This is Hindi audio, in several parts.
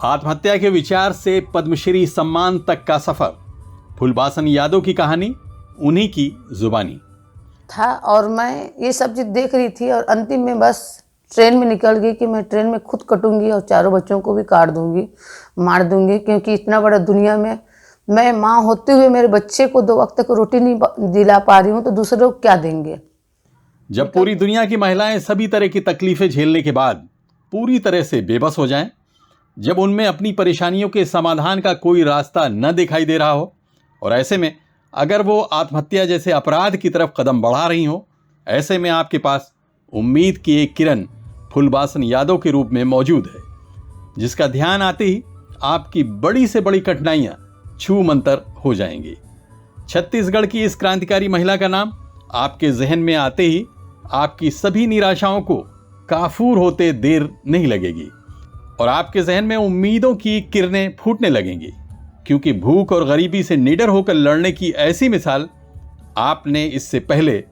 आत्महत्या के विचार से पद्मश्री सम्मान तक का सफर, फूलबासन यादव की कहानी उन्हीं की जुबानी था। और मैं ये सब चीज़ देख रही थी और अंतिम में बस ट्रेन में निकल गई कि मैं ट्रेन में खुद कटूंगी और चारों बच्चों को भी काट दूंगी, मार दूंगी। क्योंकि इतना बड़ा दुनिया में मैं माँ होते हुए मेरे बच्चे को 2 वक्त तक रोटी नहीं दिला पा रही हूँ, तो दूसरे लोग क्या देंगे। जब पूरी दुनिया की महिलाएं सभी तरह की तकलीफें झेलने के बाद पूरी तरह से बेबस हो जाएं, जब उनमें अपनी परेशानियों के समाधान का कोई रास्ता न दिखाई दे रहा हो, और ऐसे में अगर वो आत्महत्या जैसे अपराध की तरफ कदम बढ़ा रही हो, ऐसे में आपके पास उम्मीद की एक किरण फूलबासन यादव के रूप में मौजूद है, जिसका ध्यान आते ही आपकी बड़ी से बड़ी कठिनाइयां छू मंतर हो जाएंगी। छत्तीसगढ़ की इस क्रांतिकारी महिला का नाम आपके जहन में आते ही आपकी सभी निराशाओं को काफूर होते देर नहीं लगेगी और आपके जहन में उम्मीदों की किरणें फूटने लगेंगी, क्योंकि भूख और गरीबी से निडर होकर लड़ने की ऐसी मिसाल आपने इससे पहले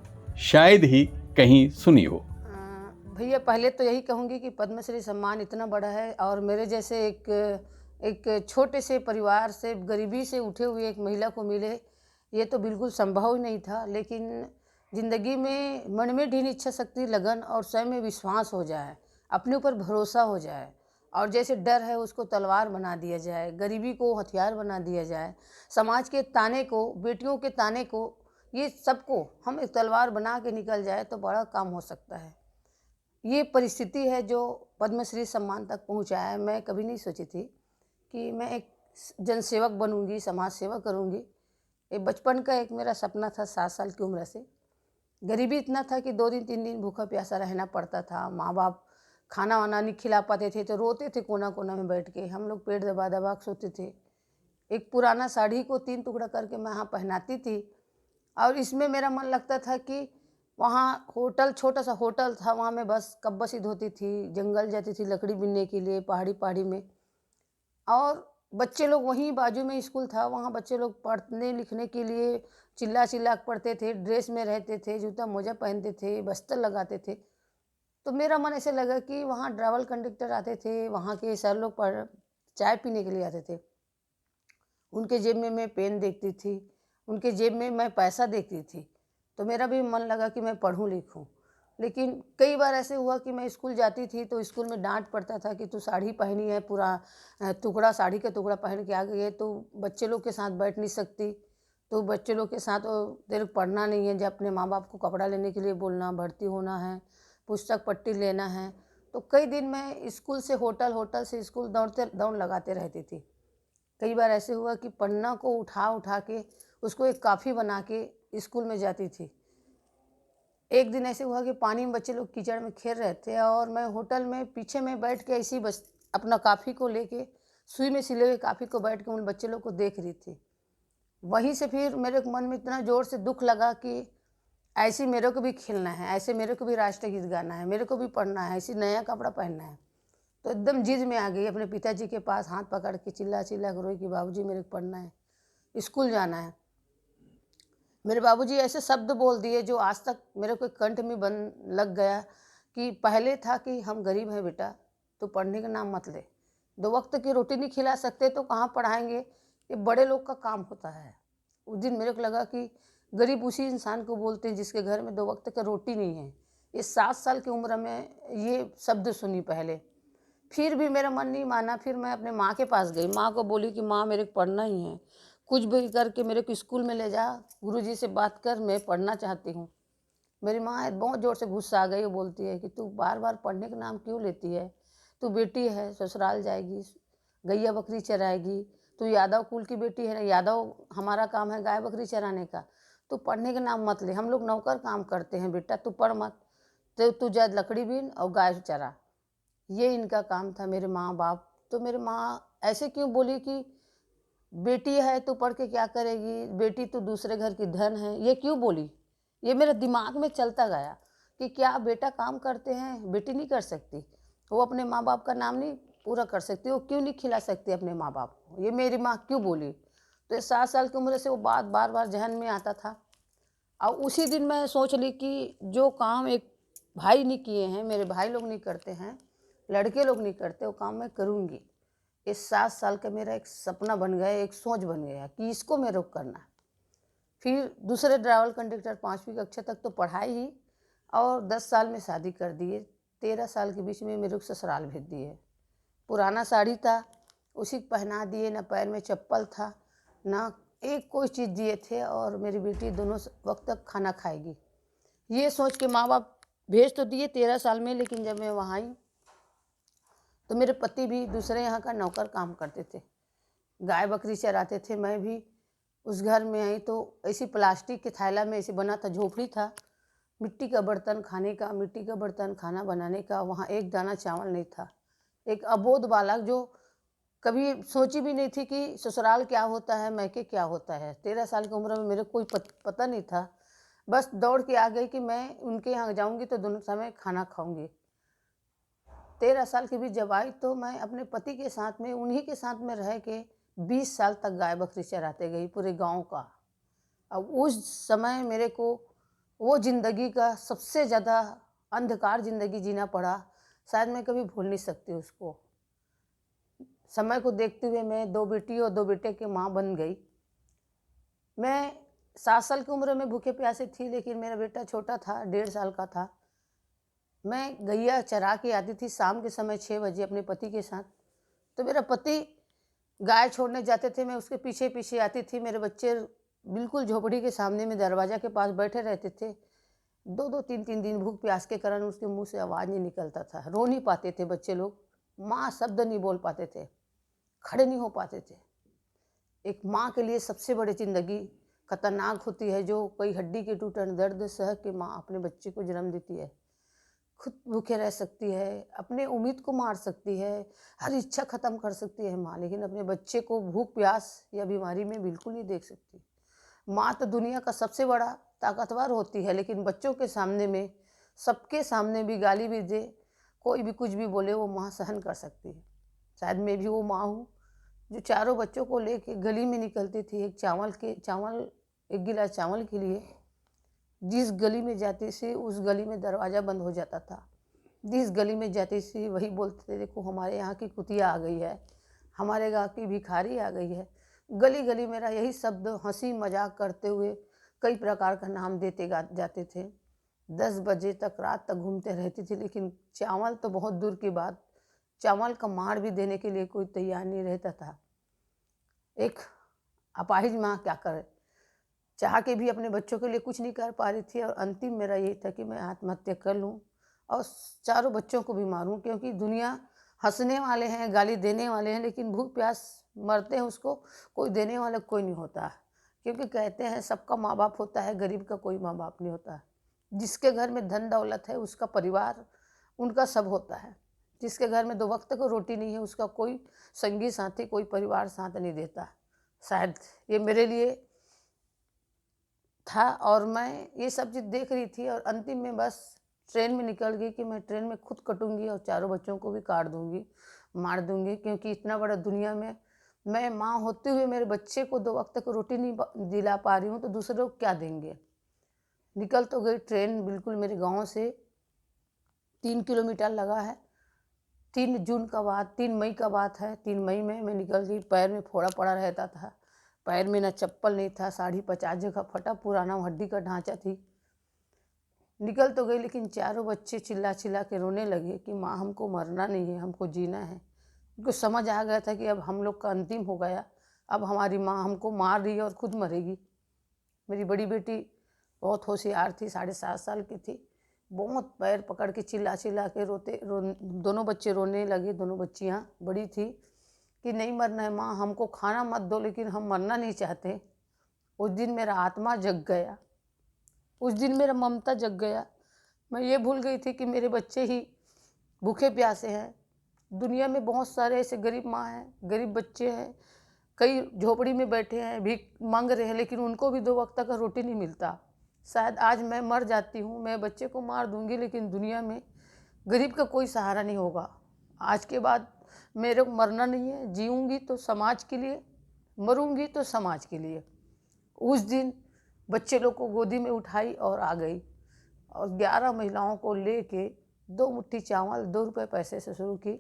शायद ही कहीं सुनी हो। भैया, पहले तो यही कहूँगी कि पद्मश्री सम्मान इतना बड़ा है और मेरे जैसे एक छोटे से परिवार से, गरीबी से उठे हुए एक महिला को मिले, ये तो बिल्कुल संभव ही नहीं था। लेकिन ज़िंदगी में मन में ढील इच्छा शक्ति, लगन और स्वयं में विश्वास हो जाए, अपने ऊपर भरोसा हो जाए और जैसे डर है उसको तलवार बना दिया जाए, गरीबी को हथियार बना दिया जाए, समाज के ताने को, बेटियों के ताने को, ये सबको हम एक तलवार बना के निकल जाए तो बड़ा काम हो सकता है। ये परिस्थिति है जो पद्मश्री सम्मान तक पहुंचा है। मैं कभी नहीं सोची थी कि मैं एक जनसेवक बनूंगी, समाज सेवा करूंगी। ये बचपन का एक मेरा सपना था। 7 साल की उम्र से गरीबी इतना था कि 2 दिन 3 दिन भूखा प्यासा रहना पड़ता था। माँ बाप खाना वाना नहीं खिला पाते थे तो रोते थे कोना कोना में बैठ के। हम लोग पेट दबा दबा के सोते थे। एक पुराना साड़ी को 3 टुकड़ा करके मैं यहाँ पहनाती थी और इसमें मेरा मन लगता था कि वहाँ होटल, छोटा सा होटल था, वहाँ मैं बस कब्बसी धोती थी, जंगल जाती थी लकड़ी बीनने के लिए, पहाड़ी में। और बच्चे लोग वहीं बाजू में स्कूल था, वहाँ बच्चे लोग पढ़ने लिखने के लिए चिल्ला चिल्ला के पढ़ते थे, ड्रेस में रहते थे, जूता मोजा पहनते थे, बस्तर लगाते थे। तो मेरा मन ऐसे लगा कि वहाँ ड्राइवर कंडक्टर आते थे, वहाँ के सर लोग चाय पीने के लिए आते थे। उनके जेब में मैं पेन देखती थी, उनके जेब में मैं पैसा देखती थी। तो मेरा भी मन लगा कि मैं पढ़ूं लिखूं। लेकिन कई बार ऐसे हुआ कि मैं स्कूल जाती थी तो स्कूल में डांट पड़ता था कि तू साड़ी पहनी है, पूरा टुकड़ा, साड़ी का टुकड़ा पहन के आ गई है, तो बच्चे लोग के साथ बैठ नहीं सकती, तो बच्चे लोग के साथ तेरे को पढ़ना नहीं है, जब अपने माँ बाप को कपड़ा लेने के लिए बोलना, भर्ती होना है, पुस्तक पट्टी लेना है। तो कई दिन मैं स्कूल से होटल, होटल से स्कूल दौड़ लगाते रहती थी। कई बार ऐसे हुआ कि पन्ना को उठा उठा के उसको एक काफ़ी बना के स्कूल में जाती थी। एक दिन ऐसे हुआ कि पानी में बच्चे लोग कीचड़ में खेल रहे थे और मैं होटल में पीछे में बैठ के ऐसी बस अपना काफ़ी को लेके, सुई में सिले हुए काफ़ी को बैठ के उन बच्चे लोग को देख रही थी। वहीं से फिर मेरे मन में इतना ज़ोर से दुख लगा कि ऐसे मेरे को भी खेलना है, ऐसे मेरे को भी राष्ट्रीय गीत गाना है, मेरे को भी पढ़ना है, ऐसी नया कपड़ा पहनना है। तो एकदम जिद में आ गई, अपने पिताजी के पास हाथ पकड़ के चिल्ला चिल्ला के रोई कि बाबूजी मेरे को पढ़ना है, स्कूल जाना है। मेरे बाबूजी ऐसे शब्द बोल दिए जो आज तक मेरे को कंठ में बन लग गया कि पहले था कि हम गरीब हैं बेटा, तो पढ़ने का नाम मत ले। 2 वक्त की रोटी नहीं खिला सकते तो कहाँ पढ़ाएंगे, ये बड़े लोग का काम होता है। उस दिन मेरे को लगा कि गरीब उसी इंसान को बोलते हैं जिसके घर में 2 वक्त का रोटी नहीं है। ये 7 साल की उम्र में ये शब्द सुनी पहले। फिर भी मेरा मन नहीं माना। फिर मैं अपने माँ के पास गई, माँ को बोली कि माँ मेरे को पढ़ना ही है, कुछ भी करके मेरे को स्कूल में ले जा, गुरुजी से बात कर, मैं पढ़ना चाहती हूँ। मेरी माँ बहुत ज़ोर से गुस्सा आ गई। वो बोलती है कि तू बार बार पढ़ने का नाम क्यों लेती है, तू बेटी है, ससुराल जाएगी, गैया बकरी चराएगी, तू यादव कुल की बेटी है, यादव हमारा काम है गाय बकरी चराने का, तू पढ़ने का नाम मत ले, हम लोग नौकर काम करते हैं बेटा, तू पढ़ मत, तो तू जा लकड़ी बीन और गाय चरा। ये इनका काम था, मेरे माँ बाप। तो मेरी माँ ऐसे क्यों बोली कि बेटी है तो पढ़ के क्या करेगी, बेटी तो दूसरे घर की धन है, ये क्यों बोली। ये मेरे दिमाग में चलता गया कि क्या बेटा काम करते हैं, बेटी नहीं कर सकती, वो अपने माँ बाप का नाम नहीं पूरा कर सकती, वो क्यों नहीं खिला सकती अपने माँ बाप को, ये मेरी माँ क्यों बोली। तो ये 7 साल की उम्र से वो बात बार बार जहन में आता था। और उसी दिन मैं सोच ली कि जो काम एक भाई नहीं किए हैं, मेरे भाई लोग नहीं करते हैं, लड़के लोग नहीं करते, वो काम मैं करूँगी। ये 7 साल का मेरा एक सपना बन गया, एक सोच बन गया कि इसको मेरे को करना है। फिर दूसरे ड्राइवर कंडक्टर 5वीं कक्षा तक तो पढ़ाई ही, और 10 साल में शादी कर दिए। 13 साल के बीच में मेरे को ससुराल भेज दिए। पुराना साड़ी था, उसी को पहना दिए, ना पैर में चप्पल था, ना एक कोई चीज़ दिए थे, और मेरी बेटी दोनों वक्त तक खाना खाएगी। ये सोच के माँ बाप भेज तो दिए 13 साल में, लेकिन जब मैं वहाँ आई तो मेरे पति भी दूसरे यहाँ का नौकर काम करते थे, गाय बकरी चराते थे। मैं भी उस घर में आई तो ऐसी प्लास्टिक के थैला में ऐसे बना था, झोपड़ी था, मिट्टी का बर्तन खाने का, मिट्टी का बर्तन खाना बनाने का। वहाँ एक दाना चावल नहीं था। एक अबोध बालक जो कभी सोची भी नहीं थी कि ससुराल क्या होता है, मैके क्या होता है। 13 साल की उम्र में मेरे को कोई पता नहीं था। बस दौड़ के आ गई कि मैं उनके यहाँ जाऊँगी तो दोनों समय खाना खाऊँगी। 13 साल की भी जब आई तो मैं अपने पति के साथ में, उन्हीं के साथ में रह के 20 साल तक गाय बकरी चराते गई पूरे गांव का। अब उस समय मेरे को वो ज़िंदगी का सबसे ज़्यादा अंधकार ज़िंदगी जीना पड़ा। शायद मैं कभी भूल नहीं सकती उसको। समय को देखते हुए मैं 2 बेटी और 2 बेटे की माँ बन गई। मैं 7 साल की उम्र में भूखे प्यासे थी, लेकिन मेरा बेटा छोटा था, 1.5 साल का था। मैं गैया चरा के आती थी शाम के समय 6 बजे अपने पति के साथ। तो मेरा पति गाय छोड़ने जाते थे, मैं उसके पीछे पीछे आती थी। मेरे बच्चे बिल्कुल झोपड़ी के सामने में दरवाजा के पास बैठे रहते थे। 2-2 3-3 दिन भूख प्यास के कारण उसके मुंह से आवाज़ नहीं निकलता था। रो नहीं पाते थे बच्चे लोग, माँ शब्द नहीं बोल पाते थे, खड़े नहीं हो पाते थे। एक माँ के लिए सबसे बड़ी ज़िंदगी खतरनाक होती है, जो कोई हड्डी के टूटन दर्द सह के माँ अपने बच्चे को जन्म देती है। खुद भूखे रह सकती है, अपने उम्मीद को मार सकती है, हर इच्छा ख़त्म कर सकती है माँ, लेकिन अपने बच्चे को भूख प्यास या बीमारी में बिल्कुल नहीं देख सकती। माँ तो दुनिया का सबसे बड़ा ताकतवर होती है, लेकिन बच्चों के सामने में, सबके सामने भी गाली भी दे, कोई भी कुछ भी बोले, वो माँ सहन कर सकती है। शायद मैं भी वो माँ हूँ जो चारों बच्चों को लेके गली में निकलती थी। एक गिलास चावल के लिए जिस गली में जाती थी उस गली में दरवाज़ा बंद हो जाता था। जिस गली में जाती थी वही बोलते थे, देखो हमारे यहाँ की कुतिया आ गई है, हमारे गाँव की भिखारी आ गई है। गली गली मेरा यही शब्द हंसी मजाक करते हुए कई प्रकार का नाम देते जाते थे। 10 बजे तक रात तक घूमते रहती थी, लेकिन चावल तो बहुत दूर की बात, चावल का मार भी देने के लिए कोई तैयार नहीं रहता था। एक अपाहिज माँ क्या करे, चाह के भी अपने बच्चों के लिए कुछ नहीं कर पा रही थी, और अंतिम मेरा यही था कि मैं आत्महत्या कर लूँ और चारों बच्चों को भी मारूं। क्योंकि दुनिया हंसने वाले हैं, गाली देने वाले हैं, लेकिन भूख प्यास मरते हैं उसको कोई देने वाला कोई नहीं होता। क्योंकि कहते हैं सबका माँ बाप होता है, गरीब का कोई माँ बाप नहीं होता। जिसके घर में धन दौलत है उसका परिवार उनका सब होता है। जिसके घर में 2 वक्त को रोटी नहीं है उसका कोई संगी साथी, कोई परिवार साथ नहीं देता। शायद ये मेरे लिए था, और मैं ये सब चीज़ देख रही थी, और अंतिम में बस ट्रेन में निकल गई कि मैं ट्रेन में खुद कटूंगी और चारों बच्चों को भी काट दूंगी, मार दूंगी। क्योंकि इतना बड़ा दुनिया में मैं माँ होते हुए मेरे बच्चे को 2 वक्त तक रोटी नहीं दिला पा रही हूँ, तो दूसरे लोग क्या देंगे। निकल तो गई ट्रेन, बिल्कुल मेरे गाँव से 3 किलोमीटर लगा है। 3 मई का बात है। 3 मई में मैं निकल गई। पैर में फोड़ा पड़ा रहता था, पैर में ना चप्पल नहीं था, साड़ी 50 जगह फटा, पुराना हड्डी का ढांचा थी। निकल तो गई, लेकिन चारों बच्चे चिल्ला चिल्ला के रोने लगे कि माँ हमको मरना नहीं है, हमको जीना है। उनको समझ आ गया था कि अब हम लोग का अंतिम हो गया, अब हमारी माँ हमको मार रही है और खुद मरेगी। मेरी बड़ी बेटी बहुत होशियार थी, 7.5 साल की थी। बहुत पैर पकड़ के चिल्ला चिल्ला के दोनों बच्चे रोने लगे। दोनों बच्चियाँ बड़ी थी कि नहीं मरना है माँ, हमको खाना मत दो, लेकिन हम मरना नहीं चाहते। उस दिन मेरा आत्मा जग गया, उस दिन मेरा ममता जग गया। मैं ये भूल गई थी कि मेरे बच्चे ही भूखे प्यासे हैं। दुनिया में बहुत सारे ऐसे गरीब माँ हैं, गरीब बच्चे हैं, कई झोपड़ी में बैठे हैं, भीख मांग रहे हैं, लेकिन उनको भी 2 वक्त का रोटी नहीं मिलता। शायद आज मैं मर जाती हूँ, मैं बच्चे को मार दूंगी, लेकिन दुनिया में गरीब का कोई सहारा नहीं होगा। आज के बाद मेरे को मरना नहीं है, जीऊँगी तो समाज के लिए, मरूंगी तो समाज के लिए। उस दिन बच्चे लोग को गोदी में उठाई और आ गई, और 11 महिलाओं को लेके 2 मुट्ठी चावल 2 रुपये पैसे से शुरू की।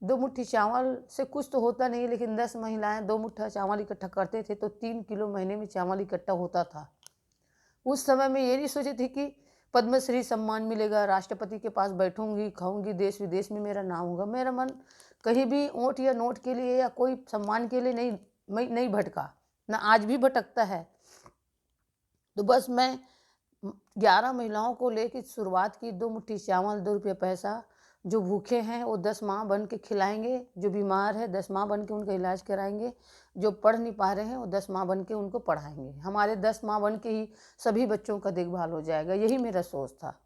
2 मुट्ठी चावल से कुछ तो होता नहीं, लेकिन 10 महिलाएं 2 मुट्ठा चावल इकट्ठा करते थे तो 3 किलो महीने में चावल इकट्ठा होता था। उस समय में ये नहीं सोची थी कि पद्मश्री सम्मान मिलेगा, राष्ट्रपति के पास बैठूंगी, खाऊंगी, देश विदेश में मेरा नाम होगा। मेरा मन कहीं भी ओट या नोट के लिए या कोई सम्मान के लिए नहीं भटका, ना आज भी भटकता है। तो बस मैं 11 महिलाओं को लेकर शुरुआत की। 2 मुट्ठी चावल, 2 रुपये पैसा, जो भूखे हैं वो 10 माह बन के खिलाएंगे, जो बीमार है 10 माह बन के उनका इलाज कराएंगे, जो पढ़ नहीं पा रहे हैं वो 10 माह बन के उनको पढ़ाएंगे। हमारे 10 माह बन के ही सभी बच्चों का देखभाल हो जाएगा, यही मेरा सोच था।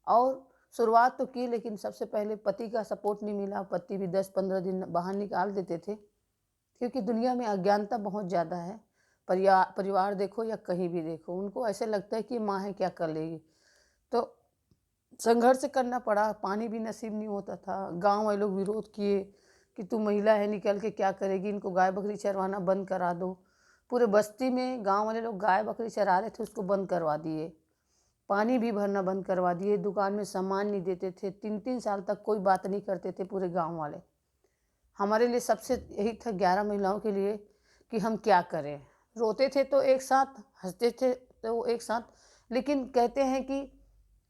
और शुरुआत तो की, लेकिन सबसे पहले पति का सपोर्ट नहीं मिला। पति भी 10-15 दिन बाहर निकाल देते थे, क्योंकि दुनिया में अज्ञानता बहुत ज़्यादा है। परिवार देखो या कहीं भी देखो, उनको ऐसे लगता है कि माँ है क्या कर लेगी। तो संघर्ष करना पड़ा, पानी भी नसीब नहीं होता था। गांव वाले लोग विरोध किए कि तू महिला है, निकल के क्या करेगी, इनको गाय बकरी चरवाना बंद करा दो। पूरे बस्ती में गांव वाले लोग गाय बकरी चरा रहे थे, उसको बंद करवा दिए। पानी भी भरना बंद करवा दिए, दुकान में सामान नहीं देते थे। 3-3 साल तक कोई बात नहीं करते थे पूरे गाँव वाले। हमारे लिए सबसे यही था 11 महिलाओं के लिए कि हम क्या करें। रोते थे तो एक साथ, हंसते थे तो एक साथ, लेकिन कहते हैं कि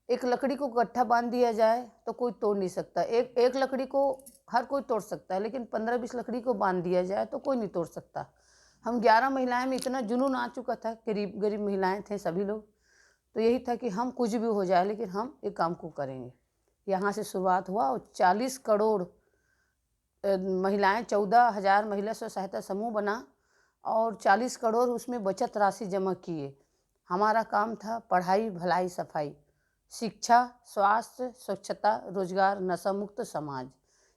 एक लकड़ी को गट्ठा बांध दिया जाए तो कोई तोड़ नहीं सकता। एक लकड़ी को हर कोई तोड़ सकता है, लेकिन 15-20 लकड़ी को बांध दिया जाए तो कोई नहीं तोड़ सकता। हम 11 महिलाएं में इतना जुनून आ चुका था, गरीब गरीब महिलाएं थे सभी लोग। तो यही था कि हम कुछ भी हो जाए लेकिन हम एक काम को करेंगे। यहाँ से शुरुआत हुआ और 40 करोड़ महिलाएं, 14,000 महिला स्व सहायता समूह बना और 40 करोड़ उसमें बचत राशि जमा किए। हमारा काम था पढ़ाई, भलाई, सफाई, शिक्षा, स्वास्थ्य, स्वच्छता, रोजगार, नशा मुक्त समाज।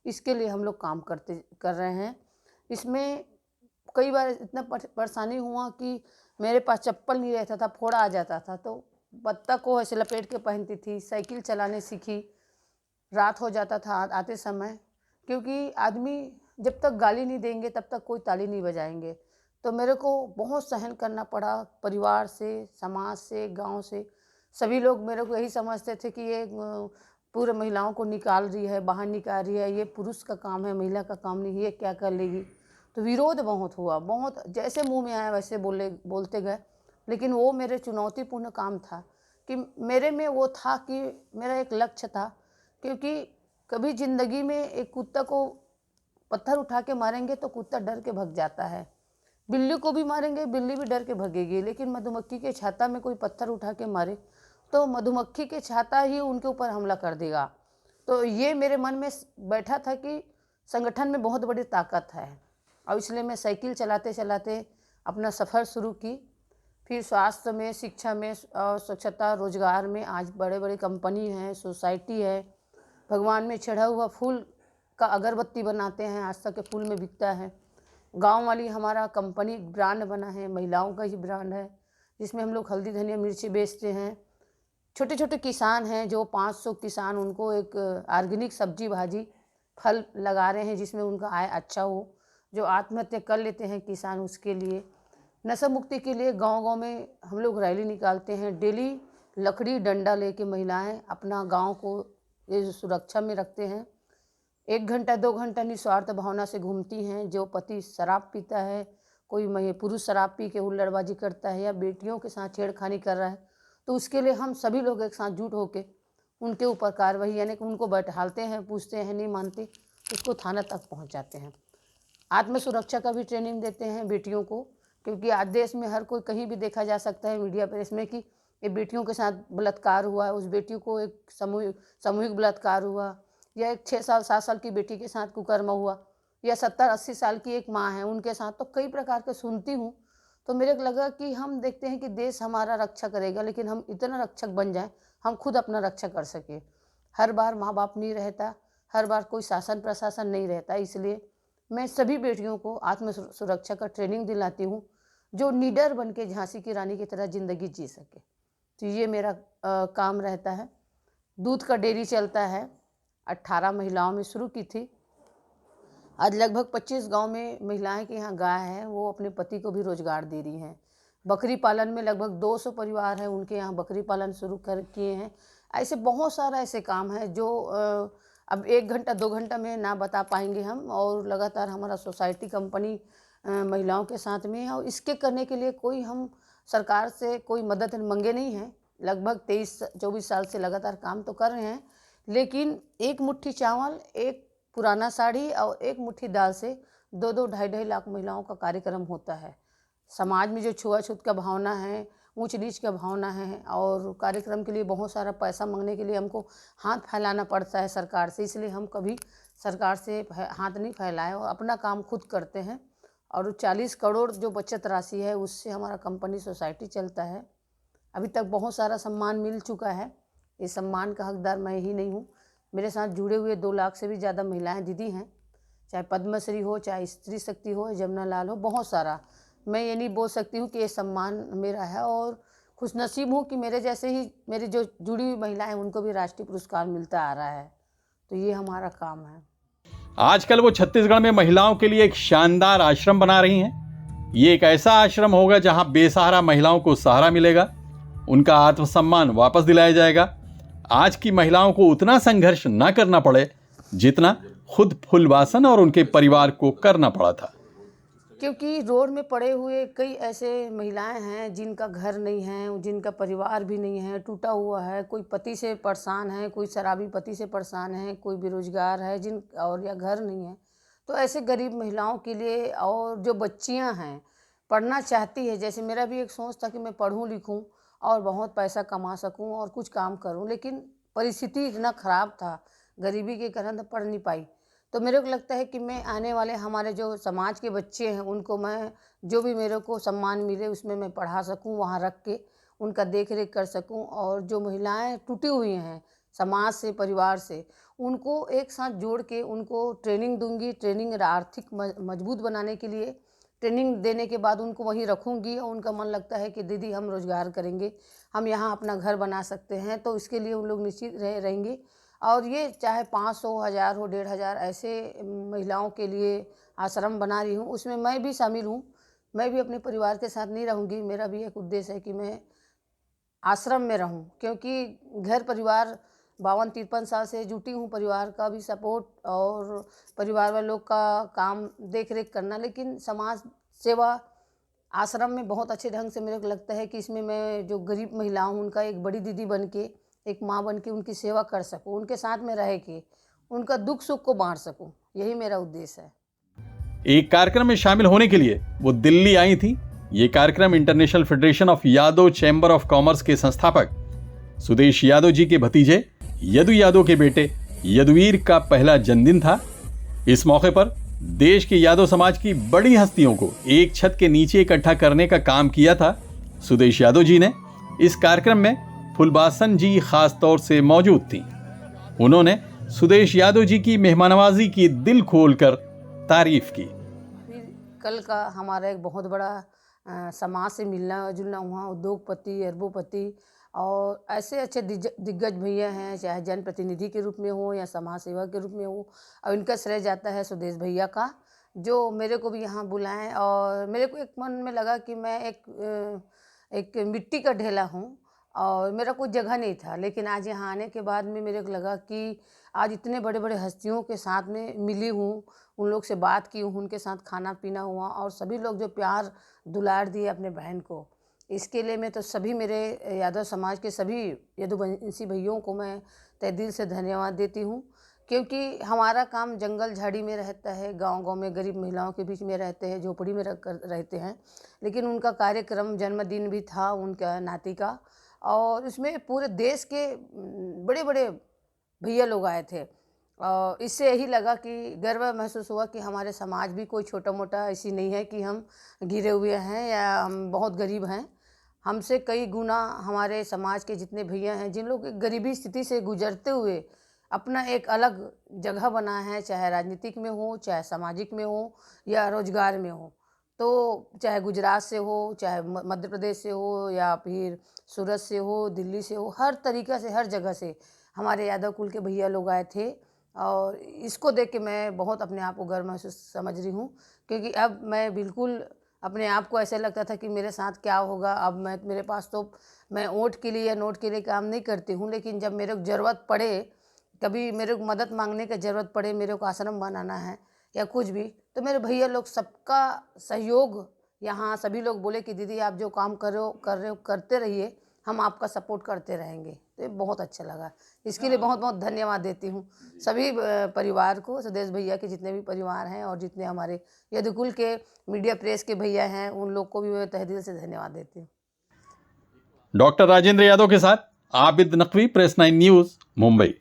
इसके लिए हम लोग काम कर रहे हैं। इसमें कई बार इतना परेशानी हुआ कि मेरे पास चप्पल नहीं रहता था, फोड़ा आ जाता था, तो पत्ता को ऐसे लपेट के पहनती थी। साइकिल चलाने सीखी, रात हो जाता था आते समय, क्योंकि आदमी जब तक गाली नहीं देंगे तब तक कोई ताली नहीं बजाएंगे। तो मेरे को बहुत सहन करना पड़ा, परिवार से, समाज से, गांव से। सभी लोग मेरे को यही समझते थे कि ये पूरे महिलाओं को निकाल रही है, बाहर निकाल रही है, ये पुरुष का काम है, महिला का काम नहीं, ये क्या कर लेगी। तो विरोध बहुत हुआ, बहुत जैसे मुंह में आया वैसे बोलते गए। लेकिन वो मेरे चुनौतीपूर्ण काम था कि मेरे में वो था कि मेरा एक लक्ष्य था, क्योंकि कभी ज़िंदगी में एक कुत्ता को पत्थर उठा के मारेंगे तो कुत्ता डर के भग जाता है, बिल्ली को भी मारेंगे बिल्ली भी डर के भगेगी, लेकिन मधुमक्खी के छाता में कोई पत्थर उठा के मारे तो मधुमक्खी के छाता ही उनके ऊपर हमला कर देगा। तो ये मेरे मन में बैठा था कि संगठन में बहुत बड़ी ताकत है, और इसलिए मैं साइकिल चलाते चलाते अपना सफ़र शुरू की। फिर स्वास्थ्य में, शिक्षा में और स्वच्छता, रोजगार में आज बड़े बड़े कंपनी हैं, सोसाइटी है। भगवान में चढ़ा हुआ फूल का अगरबत्ती बनाते हैं, आज तक के फूल में बिकता है। गांव वाली हमारा कंपनी ब्रांड बना है, महिलाओं का ही ब्रांड है, जिसमें हम लोग हल्दी धनिया मिर्ची बेचते हैं। छोटे छोटे किसान हैं जो 500 किसान, उनको एक ऑर्गेनिक सब्जी भाजी फल लगा रहे हैं जिसमें उनका आय अच्छा हो। जो आत्महत्या कर लेते हैं किसान, उसके लिए नशा मुक्ति के लिए गांव गांव में हम लोग रैली निकालते हैं। डेली लकड़ी डंडा लेके महिलाएं अपना गांव को ये सुरक्षा में रखते हैं। 1 घंटा 2 घंटा निस्वार्थ भावना से घूमती हैं। जो पति शराब पीता है, कोई पुरुष शराब पी के हुल्लड़बाजी करता है या बेटियों के साथ छेड़खानी कर रहा है, तो उसके लिए हम सभी लोग एक साथ जुट होके उनके ऊपर कार्रवाई, यानी कि उनको बैठालते हैं, पूछते हैं, नहीं मानते उसको थाना तक पहुंचाते हैं। आत्म सुरक्षा का भी ट्रेनिंग देते हैं बेटियों को, क्योंकि आज देश में हर कोई कहीं भी देखा जा सकता है मीडिया पर इसमें कि ये बेटियों के साथ बलात्कार हुआ है, उस बेटी को एक सामूहिक बलात्कार हुआ, या एक 6 साल 7 साल की बेटी के साथ कुकर्म हुआ, या 70-80 साल की एक माँ है उनके साथ। तो कई प्रकार के सुनती हूँ, तो मेरे को लगा कि हम देखते हैं कि देश हमारा रक्षा करेगा, लेकिन हम इतना रक्षक बन जाएं, हम खुद अपना रक्षा कर सके। हर बार माँ बाप नहीं रहता, हर बार कोई शासन प्रशासन नहीं रहता, इसलिए मैं सभी बेटियों को आत्म सुरक्षा का ट्रेनिंग दिलाती हूँ, जो निडर बन के झांसी की रानी की तरह ज़िंदगी जी सके। तो ये मेरा काम रहता है। दूध का डेयरी चलता है, 18 महिलाओं में शुरू की थी। आज लगभग 25 गांव में महिलाएं के यहाँ गाय है, वो अपने पति को भी रोजगार दे रही हैं। बकरी पालन में लगभग 200 परिवार हैं, उनके यहाँ बकरी पालन शुरू कर किए हैं। ऐसे बहुत सारा ऐसे काम है जो अब 1 घंटा 2 घंटा में ना बता पाएंगे हम, और लगातार हमारा सोसाइटी कंपनी महिलाओं के साथ में है, और इसके करने के लिए कोई हम सरकार से कोई मदद मंगे नहीं हैं। लगभग 23-24 साल से लगातार काम तो कर रहे हैं, लेकिन एक मुट्ठी चावल, एक पुराना साड़ी और एक मुट्ठी दाल से 2-2 ढाई-ढाई लाख महिलाओं का कार्यक्रम होता है। समाज में जो छुआछूत का भावना है, ऊंच नीच का भावना है, और कार्यक्रम के लिए बहुत सारा पैसा मांगने के लिए हमको हाथ फैलाना पड़ता है सरकार से, इसलिए हम कभी सरकार से हाथ नहीं फैलाए और अपना काम खुद करते हैं। और 40 करोड़ जो बचत राशि है उससे हमारा कंपनी सोसाइटी चलता है। अभी तक बहुत सारा सम्मान मिल चुका है, इस सम्मान का हकदार मैं ही नहीं हूँ। मेरे साथ जुड़े हुए 2 लाख से भी ज़्यादा महिलाएं दीदी हैं, चाहे पद्मश्री हो, चाहे स्त्री शक्ति हो, जमुना लाल हो, बहुत सारा। मैं ये नहीं बोल सकती हूँ कि ये सम्मान मेरा है, और खुशनसीब हूँ कि मेरे जैसे ही मेरी जो जुड़ी हुई महिलाएं उनको भी राष्ट्रीय पुरस्कार मिलता आ रहा है। तो ये हमारा काम है। आजकल वो छत्तीसगढ़ में महिलाओं के लिए एक शानदार आश्रम बना रही हैं। ये एक ऐसा आश्रम होगा जहां बेसहारा महिलाओं को सहारा मिलेगा, उनका आत्मसम्मान वापस दिलाया जाएगा। आज की महिलाओं को उतना संघर्ष न करना पड़े जितना खुद फुलवासन और उनके परिवार को करना पड़ा था। क्योंकि रोड में पड़े हुए कई ऐसे महिलाएं हैं जिनका घर नहीं है, जिनका परिवार भी नहीं है, टूटा हुआ है, कोई पति से परेशान है, कोई शराबी पति से परेशान है, कोई बेरोजगार है जिन और या घर नहीं है। तो ऐसे गरीब महिलाओं के लिए, और जो बच्चियां हैं पढ़ना चाहती है, जैसे मेरा भी एक सोच था कि मैं पढ़ूं लिखूं और बहुत पैसा कमा सकूं और कुछ काम करूं, लेकिन परिस्थिति इतना ख़राब था गरीबी के कारण तो पढ़ नहीं पाई। तो मेरे को लगता है कि मैं आने वाले हमारे जो समाज के बच्चे हैं उनको मैं जो भी मेरे को सम्मान मिले उसमें मैं पढ़ा सकूं, वहाँ रख के उनका देख रेख कर सकूं। और जो महिलाएं टूटी हुई हैं समाज से, परिवार से, उनको एक साथ जोड़ के उनको ट्रेनिंग दूंगी। ट्रेनिंग आर्थिक मजबूत बनाने के लिए ट्रेनिंग देने के बाद उनको वहीं रखूंगी, और उनका मन लगता है कि दीदी हम रोज़गार करेंगे, हम यहाँ अपना घर बना सकते हैं, तो इसके लिए उन लोग निश्चित रहेंगे। और ये चाहे 500, 1000 हो, 1500 ऐसे महिलाओं के लिए आश्रम बना रही हूँ, उसमें मैं भी शामिल हूँ। मैं भी अपने परिवार के साथ नहीं रहूँगी, मेरा भी एक उद्देश्य है कि मैं आश्रम में रहूं, क्योंकि घर परिवार 52-53 साल से जुटी हूँ, परिवार का भी सपोर्ट और परिवार वालों का काम देख रेख करना, लेकिन समाज सेवा आश्रम में बहुत अच्छे ढंग से मेरे को लगता है कि इसमें मैं जो गरीब महिला हूँ उनका एक बड़ी दीदी बन के, एक माँ बन के उनकी सेवा कर सकूँ, उनके साथ में रह के उनका दुख सुख को बांट सकूँ, यही मेरा उद्देश्य है। एक कार्यक्रम में शामिल होने के लिए वो दिल्ली आई थी। ये कार्यक्रम international federation of Yadav chamber of commerce के संस्थापक सुदेश यादव जी के भतीजे यदु यादव के बेटे यदुवीर का पहला जन्मदिन था। इस मौके पर देश के यादव समाज की बड़ी हस्तियों को एक छत के नीचे इकट्ठा करने का काम किया था सुदेश यादव जी ने। इस कार्यक्रम में फुलबासन जी खास तौर से मौजूद थी। उन्होंने सुदेश यादव जी की मेहमानवाजी की दिल खोलकर तारीफ की। फिर कल का हमारा एक बहुत बड़ा समाज से मिलना जुलना हुआ, उद्योगपति, अरबोपति और ऐसे अच्छे दिग्गज भैया हैं, चाहे जनप्रतिनिधि के रूप में हो या समाज सेवा के रूप में हो। और इनका श्रेय जाता है सुदेश भैया का, जो मेरे को भी यहाँ बुलाएं। और मेरे को एक मन में लगा कि मैं एक मिट्टी का ढेला हूँ और मेरा कोई जगह नहीं था, लेकिन आज यहाँ आने के बाद में मेरे को लगा कि आज इतने बड़े बड़े हस्तियों के साथ में मिली हूँ, उन लोग से बात की हूँ, उनके साथ खाना पीना हुआ, और सभी लोग जो प्यार दुलार दिए अपने बहन को, इसके लिए मैं तो सभी मेरे यादव समाज के सभी यदुवंशी भैयों को मैं तहे दिल से धन्यवाद देती हूँ। क्योंकि हमारा काम जंगल झाड़ी में रहता है, गांव-गांव में गरीब महिलाओं के बीच में रहते हैं, झोपड़ी में रहते हैं, लेकिन उनका कार्यक्रम जन्मदिन भी था उनका नाती का, और इसमें पूरे देश के बड़े बड़े भैया लोग आए थे। और इससे यही लगा कि गर्व महसूस हुआ कि हमारे समाज भी कोई छोटा मोटा ऐसी नहीं है कि हम घिरे हुए हैं या हम बहुत गरीब हैं। हमसे कई गुना हमारे समाज के जितने भैया हैं, जिन लोग एक गरीबी स्थिति से गुजरते हुए अपना एक अलग जगह बना है, चाहे राजनीतिक में हो, चाहे सामाजिक में हो या रोजगार में हो, तो चाहे गुजरात से हो, चाहे मध्य प्रदेश से हो, या फिर सूरत से हो, दिल्ली से हो, हर तरीक़ा से, हर जगह से हमारे यादव कुल के भैया लोग आए थे। और इसको देख के मैं बहुत अपने आप को गर्व महसूस समझ रही हूँ, क्योंकि अब मैं बिल्कुल अपने आप को ऐसे लगता था कि मेरे साथ क्या होगा। अब मेरे पास तो मैं वोट के लिए या नोट के लिए काम नहीं करती हूँ, लेकिन जब मेरे को ज़रूरत पड़े कभी मेरे को मदद मांगने की ज़रूरत पड़े, मेरे को आश्रम बनाना है या कुछ भी, तो मेरे भैया लोग सबका सहयोग, यहाँ सभी लोग बोले कि दीदी आप जो काम कर रहे हो करते रहिए, हम आपका सपोर्ट करते रहेंगे। तो ये बहुत अच्छा लगा, इसके लिए बहुत बहुत धन्यवाद देती हूँ सभी परिवार को, सुदेश भैया के जितने भी परिवार हैं और जितने हमारे यदुकुल के मीडिया प्रेस के भैया हैं, उन लोग को भी मैं तहे दिल से धन्यवाद देती हूँ। डॉक्टर राजेंद्र यादव के साथ आबिद नकवी, प्रेस 9 न्यूज़, मुंबई।